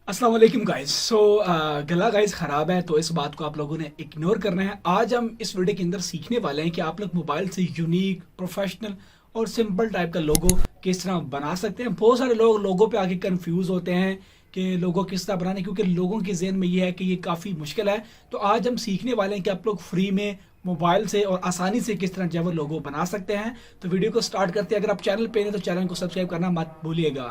अस्सलाम वालेकुम गाइस। गला गाइस ख़राब है तो इस बात को आप लोगों ने इग्नोर करना है। आज हम इस वीडियो के अंदर सीखने वाले हैं कि आप लोग मोबाइल से यूनिक, प्रोफेशनल और सिंपल टाइप का लोगो किस तरह बना सकते हैं। बहुत सारे लोग लोगो पे आके कंफ्यूज होते हैं कि लोगो किस तरह बनाने, क्योंकि लोगों के जहन में ये है कि ये काफ़ी मुश्किल है। तो आज हम सीखने वाले हैं कि आप लोग फ्री में मोबाइल से और आसानी से किस तरह जो है वो लोगो बना सकते हैं। तो वीडियो को स्टार्ट करते हैं। अगर आप चैनल पे हैं तो चैनल को सब्सक्राइब करना मत भूलिएगा।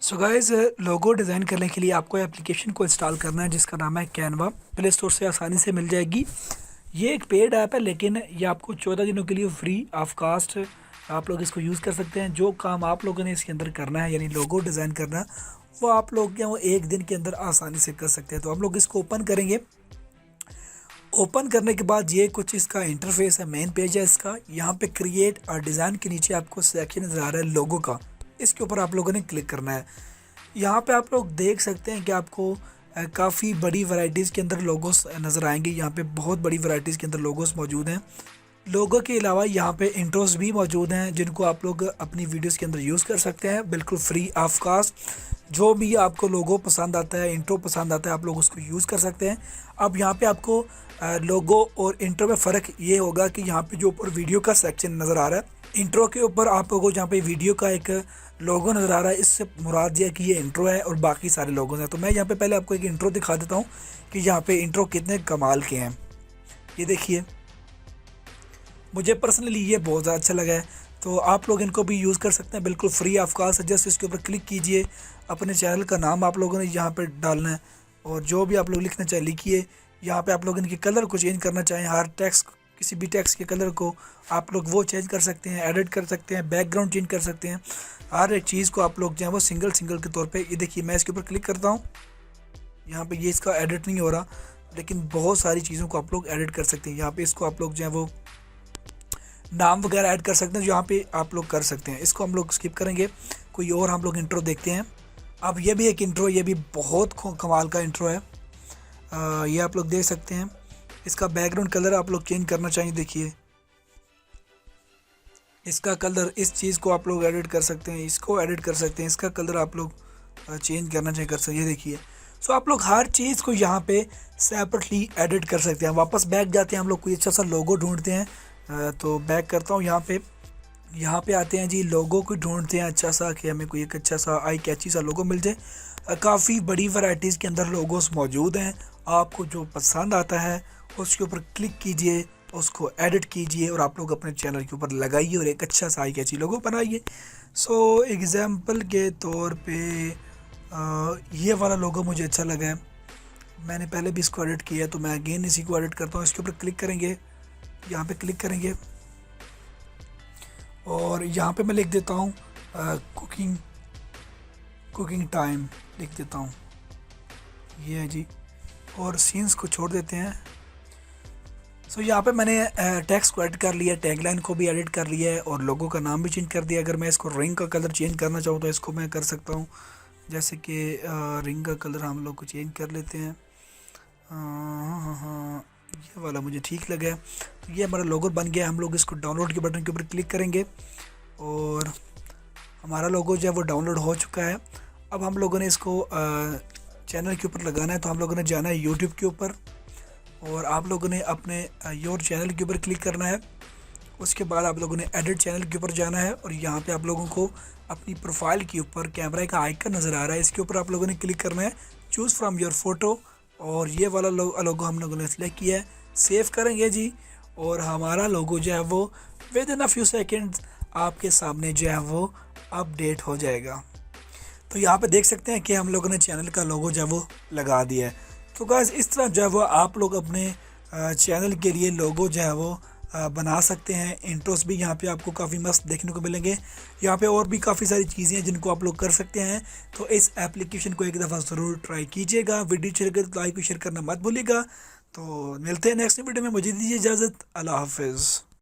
सो गाइस, लोगो डिज़ाइन करने के लिए आपको एप्लीकेशन को इंस्टॉल करना है जिसका नाम है कैनवा। प्ले स्टोर से आसानी से मिल जाएगी। ये एक पेड ऐप है, लेकिन ये आपको 14 दिनों के लिए फ्री ऑफ कास्ट आप लोग इसको यूज़ कर सकते हैं। जो काम आप लोगों ने इसके अंदर करना है, यानी लोगो डिज़ाइन करना, वो आप लोग क्या वो एक दिन के अंदर आसानी से कर सकते हैं। तो हम लोग इसको ओपन करेंगे। ओपन करने के बाद ये कुछ इसका इंटरफेस है, मेन पेज है इसका। यहाँ पे क्रिएट और डिज़ाइन के नीचे आपको सेक्शन नज़र आ रहा है लोगो का। इसके ऊपर आप लोगों ने क्लिक करना है। यहाँ पे आप लोग देख सकते हैं कि आपको काफ़ी बड़ी वैरायटीज़ के अंदर लोगोस नज़र आएंगे। यहाँ पे बहुत बड़ी वैरायटीज़ के अंदर लोगोस मौजूद हैं। लोगो के अलावा यहाँ पे इंट्रोस भी मौजूद हैं जिनको आप लोग अपनी वीडियोस के अंदर यूज़ कर सकते हैं, बिल्कुल फ्री ऑफ कास्ट। जो भी आपको लोगो पसंद आता है, इंट्रो पसंद आता है, आप लोग उसको यूज़ कर सकते हैं। अब यहाँ पे आपको लोगो और इंट्रो में फ़र्क ये होगा कि यहाँ पे जो ऊपर वीडियो का सेक्शन नज़र आ रहा है, इंट्रो के ऊपर आप लोगों को जहाँ पे वीडियो का एक लोगो नज़र आ रहा है, इससे मुराद ये है कि ये इंट्रो है और बाकी सारे लोगो हैं। तो मैं यहाँ पे पहले आपको एक इंट्रो दिखा देता हूँ कि यहाँ पे इंट्रो कितने कमाल के हैं। ये देखिए, मुझे पर्सनली ये बहुत ज़्यादा अच्छा लगा है। तो आप लोग इनको भी यूज़ कर सकते हैं, बिल्कुल फ्री ऑफ कास्ट। जस्ट इसके ऊपर क्लिक कीजिए। अपने चैनल का नाम आप लोगों ने यहाँ पे डालना है और जो भी आप लोग लिखना चाहें लिखिए। यहाँ पे आप लोग इनके कलर को चेंज करना चाहें, हर टेक्स्ट, किसी भी टेक्स्ट के कलर को आप लोग वो चेंज कर सकते हैं, एडिट कर सकते हैं, बैकग्राउंड चेंज कर सकते हैं। हर एक चीज़ को आप लोग जो है वो सिंगल सिंगल के तौर पे, ये देखिए मैं इसके ऊपर क्लिक करता हूँ। यहाँ पे ये इसका एडिट नहीं हो रहा, लेकिन बहुत सारी चीज़ों को आप लोग एडिट कर सकते हैं। यहाँ पे इसको आप लोग जो है वो नाम वगैरह ऐड कर सकते हैं, जो यहाँ पे आप लोग कर सकते हैं। इसको हम लोग स्किप करेंगे, कोई और हम लोग इंट्रो देखते हैं। अब ये भी एक इंट्रो, ये भी बहुत कमाल का इंट्रो है। ये आप लोग देख सकते हैं। इसका बैकग्राउंड कलर आप लोग चेंज करना चाहिए। देखिए इसका कलर, इस चीज़ को आप लोग एडिट कर सकते हैं, इसको एडिट कर सकते हैं, इसका कलर आप लोग चेंज करना चाहिए, कर सकते हैं। ये देखिए, सो आप लोग हर चीज़ को यहाँ पे सेपरेटली एडिट कर सकते हैं। वापस बैक जाते हैं, हम लोग कोई अच्छा सा लोगो ढूंढते हैं। तो बैक करता हूँ। यहाँ पे आते हैं जी, लोगो को ढूंढते हैं अच्छा सा, कि हमें कोई एक अच्छा सा आई कैची सा लोगो मिल जाए। काफ़ी बड़ी वैरायटीज़ के अंदर लोगोस मौजूद हैं। आपको जो पसंद आता है उसके ऊपर क्लिक कीजिए, उसको एडिट कीजिए और आप लोग अपने चैनल के ऊपर लगाइए और एक अच्छा सा आई कैची लोगो बनाइए। सो एग्ज़ाम्पल के तौर पे ये वाला लोगो मुझे अच्छा लगा है। मैंने पहले भी इसको एडिट किया है, तो मैं अगेन इसी को एडिट करता हूँ। इसके ऊपर क्लिक करेंगे, यहाँ पे क्लिक करेंगे और यहाँ पे मैं लिख देता हूँ कुकिंग टाइम लिख देता हूँ। ये है जी, और सीन्स को छोड़ देते हैं। सो यहाँ पे मैंने टेक्स्ट को एडिट कर लिया, टैगलाइन को भी एडिट कर लिया है और लोगों का नाम भी चेंज कर दिया। अगर मैं इसको रिंग का कलर चेंज करना चाहूँ तो इसको मैं कर सकता हूँ। जैसे कि रिंग का कलर हम लोग को चेंज कर लेते हैं। हाँ, ये वाला मुझे ठीक लगा है। तो ये हमारा लोगो बन गया। हम लोग इसको डाउनलोड के बटन के ऊपर क्लिक करेंगे और हमारा लोगो जो है वो डाउनलोड हो चुका है। अब हम लोगों ने इसको चैनल के ऊपर लगाना है, तो हम लोगों ने जाना है यूट्यूब के ऊपर और आप लोगों ने अपने योर चैनल के ऊपर क्लिक करना है। उसके बाद आप लोगों ने एडिट चैनल के ऊपर जाना है और यहाँ पे आप लोगों को अपनी प्रोफाइल के ऊपर कैमरा का आइकन नज़र आ रहा है, इसके ऊपर आप लोगों ने क्लिक करना है, चूज़ फ्रॉम योर फोटो। और ये वाला लोगो हम लोगों ने सेलेक्ट किया है। सेव करेंगे जी और हमारा लोगो जो है वो with in a few seconds आपके सामने जो है वो अपडेट हो जाएगा। तो यहाँ पे देख सकते हैं कि हम लोगों ने चैनल का लोगो जो है वो लगा दिया है। तो गाइस, इस तरह जो है वो आप लोग अपने चैनल के लिए लोगो जो है वो बना सकते हैं। इंट्रोस भी यहाँ पे आपको काफ़ी मस्त देखने को मिलेंगे। यहाँ पे और भी काफ़ी सारी चीज़ें हैं जिनको आप लोग कर सकते हैं। तो इस एप्लीकेशन को एक दफ़ा ज़रूर ट्राई कीजिएगा। वीडियो अच्छी लगे तो लाइक और शेयर करना मत भूलिएगा। तो मिलते हैं नेक्स्ट वीडियो में। मुझे दीजिए इजाज़त। अल्लाह हाफिज़।